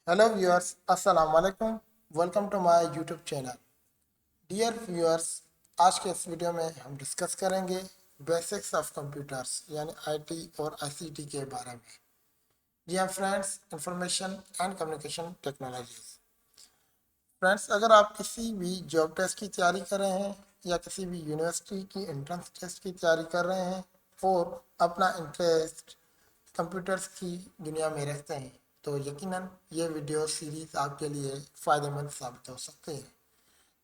Hello viewers, अस्सलाम वालेकुम। Welcome to my YouTube channel. Dear viewers, आज के इस वीडियो में हम डिस्कस करेंगे बेसिक्स ऑफ कंप्यूटर्स यानी आईटी और आईसीटी के बारे में। जी हाँ friends, information and communication technologies. Friends, अगर आप किसी भी जॉब टेस्ट की तैयारी कर रहे हैं या किसी भी यूनिवर्सिटी की एंट्रेंस टेस्ट की तैयारी कर रहे हैं और अपना इंटरेस्ट कंप्यूटर्स की दुनिया में रखते हैं तो यकीनन ये वीडियो सीरीज आपके लिए फ़ायदेमंद साबित हो सकती है।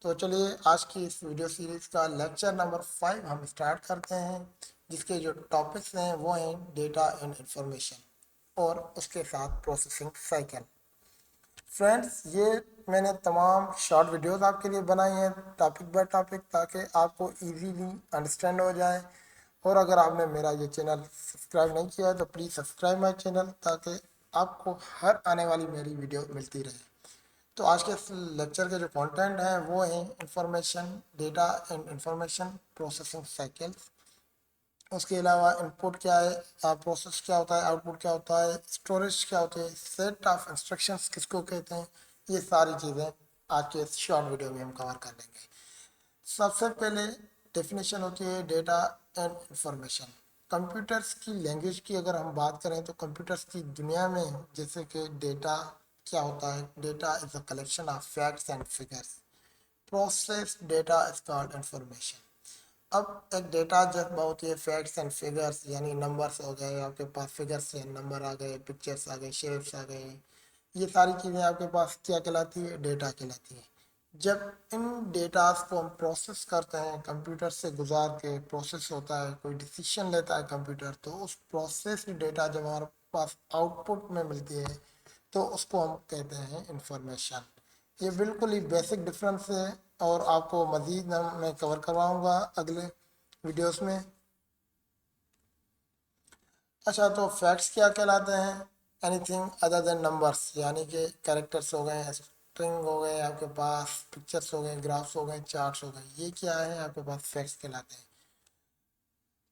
तो चलिए आज की इस वीडियो सीरीज़ का लेक्चर नंबर 5 हम स्टार्ट करते हैं, जिसके जो टॉपिक्स हैं वो हैं डेटा एंड इंफॉर्मेशन और उसके साथ प्रोसेसिंग साइकिल। फ्रेंड्स, ये मैंने तमाम शॉर्ट वीडियोस आपके लिए बनाई हैं टॉपिक बाय टॉपिक, ताकि आपको इजीली अंडरस्टैंड हो जाए। और अगर आपने मेरा ये चैनल सब्सक्राइब नहीं किया है तो प्लीज़ सब्सक्राइब माय चैनल, ताकि आपको हर आने वाली मेरी वीडियो मिलती रहे। तो आज के इस लेक्चर के जो कंटेंट हैं वो हैं information, data and information processing cycles. उसके अलावा इनपुट क्या है, प्रोसेस क्या होता है, आउटपुट क्या होता है, स्टोरेज क्या होती है, सेट ऑफ इंस्ट्रक्शंस किसको कहते हैं, ये सारी चीज़ें आज के इस शॉर्ट वीडियो में हम कवर कर लेंगे। सबसे पहले डेफिनेशन होती है डेटा एंड इंफॉर्मेशन। कंप्यूटर्स की लैंग्वेज की अगर हम बात करें तो कंप्यूटर्स की दुनिया में जैसे कि डेटा क्या होता है, data is a collection of facts and figures. Process data is called information. अब एक डेटा जब होती है फैक्ट्स एंड फिगर्स, यानी नंबर्स हो गए आपके पास, फिगर्स या नंबर आ गए, पिक्चर्स आ गए, शेप्स आ गए, ये सारी चीज़ें आपके पास क्या कहलाती है, डेटा कहलाती है। जब इन डेटास को हम प्रोसेस करते हैं, कंप्यूटर से गुजार के प्रोसेस होता है, कोई डिसीजन लेता है कंप्यूटर, तो उस प्रोसेस्ड डेटा जब हमारे पास आउटपुट में मिलती है तो उसको हम कहते हैं इंफॉर्मेशन। ये बिल्कुल ही बेसिक डिफरेंस है और आपको मज़ीद मैं कवर करवाऊँगा अगले वीडियोस में। अच्छा, तो फैक्ट्स क्या कहलाते हैं? एनीथिंग अदर देन नंबर्स, यानी कि कैरेक्टर्स हो गए, स्ट्रिंग हो गए, आपके पास पिक्चर्स हो गए, ग्राफ्स हो गए, चार्ट्स हो गए, ये क्या है आपके पास फैक्ट्स कहलाते हैं।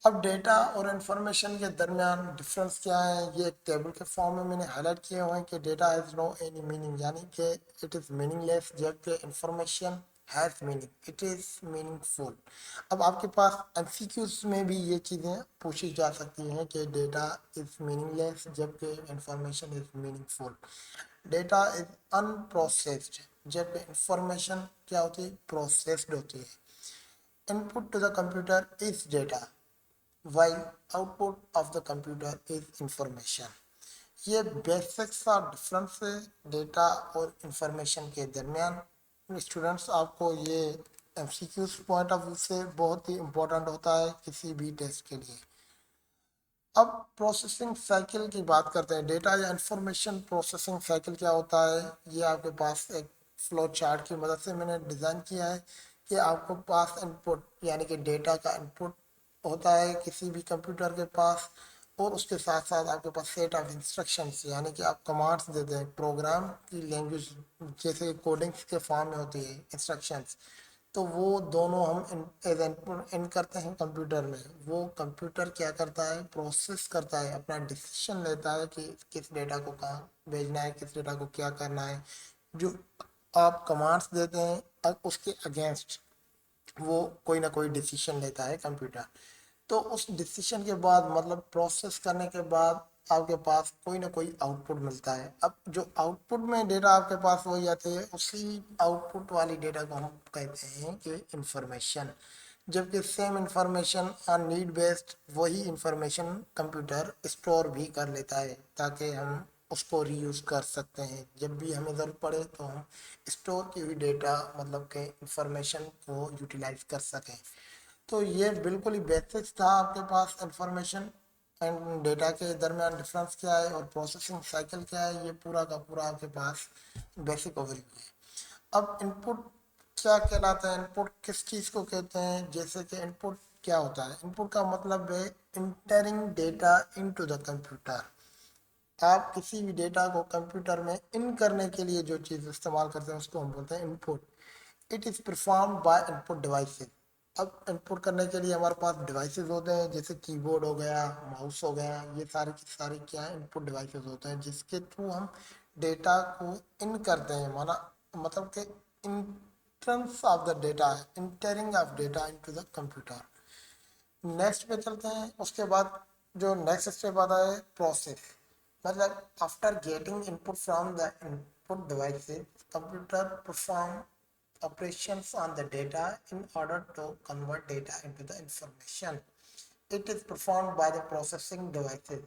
अब डेटा और इंफॉर्मेशन के दरमियान डिफरेंस क्या है, ये एक टेबल के फॉर्म में मैंने हाईलाइट किए हुए हैं कि data has no any meaning, यानी कि इट इज़ मीनिंगलेस, जबकि information has meaning, it is meaningful. अब आपके पास एमसीक्यूज में भी ये चीज़ें पूछी जा सकती हैं कि डेटा इज़ मीनिंगलेस जबकि information is meaningful. Data is unprocessed जबकि इंफॉर्मेशन क्या होती है, प्रोसेस्ड होती है। Input to the computer is data while output of the computer is information। ये बेसिक सा डिफरेंस है डेटा और इंफॉर्मेशन के दरमियान। स्टूडेंट्स, आपको ये एमसीक्यूज पॉइंट ऑफ व्यू से बहुत ही इम्पोर्टेंट होता है किसी भी टेस्ट के लिए। अब प्रोसेसिंग साइकिल की बात करते हैं। डेटा या इंफॉर्मेशन प्रोसेसिंग साइकिल क्या होता है, ये आपके पास एक फ्लो चार्ट की मदद से मैंने डिज़ाइन किया है कि आपको पास इनपुट यानी कि डेटा का इनपुट होता है किसी भी कंप्यूटर के पास, और उसके साथ साथ आपके पास सेट ऑफ इंस्ट्रक्शंस यानी कि आप कमांड्स देते हैं, प्रोग्राम की लैंग्वेज जैसे कोडिंग्स के फॉर्म में होती है इंस्ट्रक्शंस, तो वो दोनों हम एज इनपुट इन करते हैं कंप्यूटर में। वो कंप्यूटर क्या करता है, प्रोसेस करता है, अपना डिसीजन लेता है कि किस डेटा को कहाँ भेजना है, किस डेटा को क्या करना है। जो आप कमांड्स देते हैं उसके अगेंस्ट वो कोई ना कोई डिसीजन लेता है कंप्यूटर। तो उस डिसीजन के बाद मतलब प्रोसेस करने के बाद आपके पास कोई ना कोई आउटपुट मिलता है। अब जो आउटपुट में डेटा आपके पास हो जाती है, उसी आउटपुट वाली डेटा को हम कहते हैं कि इंफॉर्मेशन। जबकि same information on need based वही इंफॉर्मेशन कंप्यूटर स्टोर भी कर लेता है, ताकि हम उसको रीयूज़ कर सकते हैं जब भी हमें ज़रूरत पड़े, तो हम स्टोर की हुई डेटा मतलब के इंफॉर्मेशन को यूटिलाइज कर सकें। तो ये बिल्कुल ही बेसिक्स था आपके पास इंफॉर्मेशन एंड डेटा के दरमियान डिफरेंस क्या है और प्रोसेसिंग साइकिल क्या है, ये पूरा का पूरा आपके पास बेसिक ओवरव्यू है। अब इनपुट क्या कहलाता है, इनपुट किस चीज़ को कहते हैं? जैसे कि इनपुट क्या होता है, इनपुट का मतलब है entering data into the computer. आप किसी भी डेटा को कंप्यूटर में इन करने के लिए जो चीज़ इस्तेमाल करते हैं उसको हम बोलते हैं input. It is perform by input devices. अब इनपुट करने के लिए हमारे पास डिवाइसेस होते हैं, जैसे कीबोर्ड हो गया, माउस हो गया, ये सारे की सारी क्या है, इनपुट डिवाइसेस होते हैं जिसके थ्रू हम डेटा को इन करते हैं, माना मतलब कि in terms of the data, entering of data into the computer. Next पे चलते हैं। उसके बाद जो नेक्स्ट स्टेप आता है प्रोसेस, मतलब after getting input from the input devices computer perform operations on the data in order to convert data into the information. It is performed by the processing devices.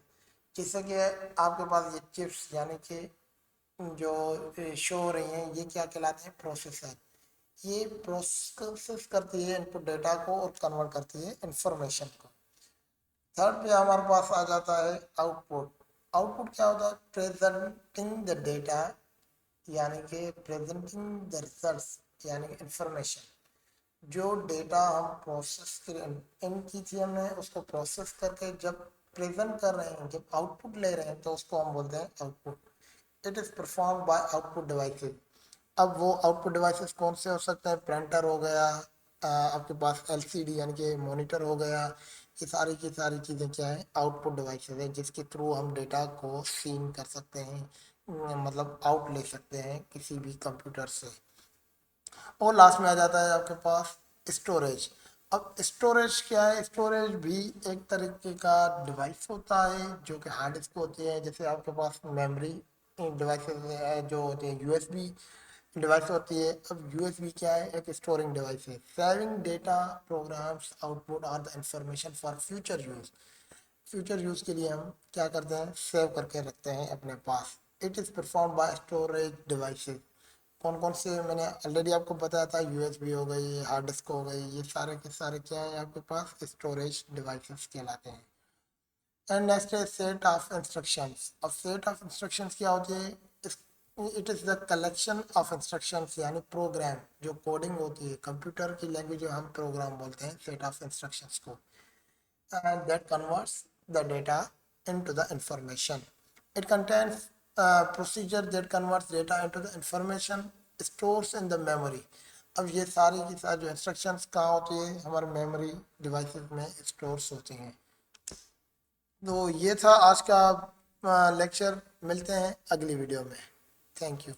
जैसे कि आपके पास ये chips यानी कि जो शो हो रही हैं, ये क्या कहलाते हैं, प्रोसेसर। ये प्रोसेस करती है इनपुट डेटा को और कन्वर्ट करती है इंफॉर्मेशन को। थर्ड पे हमारे पास आ जाता है आउटपुट। आउटपुट क्या होता है, प्रेजेंटिंग द डेटा, यानी कि प्रेजेंटिंग द रिजल्ट्स यानी कि इंफॉर्मेशन। जो डेटा हम प्रोसेस इन की थी हमने, उसको प्रोसेस करके जब प्रेजेंट कर रहे हैं, जब आउटपुट ले रहे हैं, तो उसको हम बोलते हैं output. It is perform by output devices. अब वो आउटपुट डिवाइसेस कौन से हो सकते हैं, प्रिंटर हो गया, आपके पास एलसीडी यानी कि मॉनिटर हो गया। ये सारी की सारी चीज़ें क्या है, आउटपुट डिवाइसेस है, जिसके थ्रू हम डेटा को सीन कर सकते हैं, मतलब आउट ले सकते हैं किसी भी कंप्यूटर से। और लास्ट में आ जाता है आपके पास स्टोरेज। अब स्टोरेज क्या है, स्टोरेज भी एक तरीके का डिवाइस होता है जो कि हार्ड डिस्क होती है। जैसे आपके पास मेमोरी डिवाइसेस है जो होती है, यूएसबी डिवाइस होती है। अब यूएसबी क्या है, एक स्टोरिंग डिवाइस है, सेविंग डेटा, प्रोग्राम्स, आउटपुट और the information for future use. Future use के लिए हम क्या करते हैं, सेव करके रखते हैं अपने पास। It is perform by storage devices. कौन कौन से मैंने ऑलरेडी आपको बताया था, यूएसबी हो गई, हार्ड डिस्क हो गई, ये सारे के सारे क्या है आपके पास, स्टोरेज डिवाइसेस कहलाते हैं। एंड नेक्स्ट है सेट ऑफ इंस्ट्रक्शंस। अब सेट ऑफ इंस्ट्रक्शंस क्या होती है, it is the collection of instructions यानी प्रोग्राम, जो कोडिंग होती है कंप्यूटर की लैंग्वेज, जो हम प्रोग्राम बोलते हैं सेट ऑफ इंस्ट्रक्शंस को, and that converts the data into the information. It contains a procedure that converts data into the information stores in the memory. अब ये सारी की सारी जो इंस्ट्रक्शंस कहाँ होती है, हमारे मेमोरी डिवाइसेस में स्टोर्स होती हैं। तो ये था आज का लेक्चर। मिलते हैं अगली वीडियो में। Thank you.